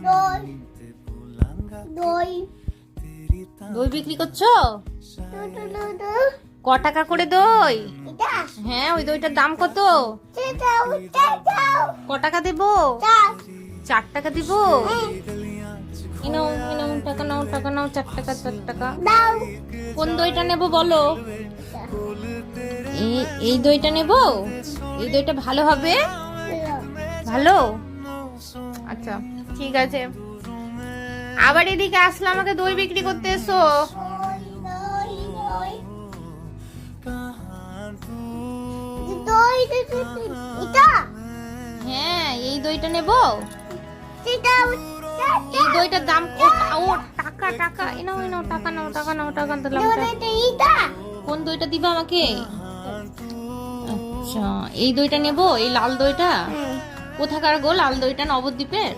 দই দই দই বিক্রি করছো? দুধ ক টাকা করে দই? এটা হ্যাঁ, ওই দইটার দাম কত? দাও দাও ক টাকা দেবো? দাও 4 টাকা দিব? নাও নাও, টাকা নাও, টাকা নাও, 4 টাকা 4 টাকা। দাও কোন দইটা নেব বলো? এই দইটা নেব? এই দইটা ভালো হবে? ভালো? আচ্ছা, ঠিক আছে। আবার এদিকে আসলে আমাকে দই বিক্রি করতে এসো। দই এটা হ্যাঁ, এই দইটা নেব? দাও এই দইটার দাম ও টাকা টাকা, নাও টাকা নাও, টাকা নাও, টাকা দিলাম। এটা কোন দইটা দিবা আমাকে? আচ্ছা, এই দইটা নেব, এই লাল দইটা? কোথাকার গো লাল দইটা? নবদ্বীপের?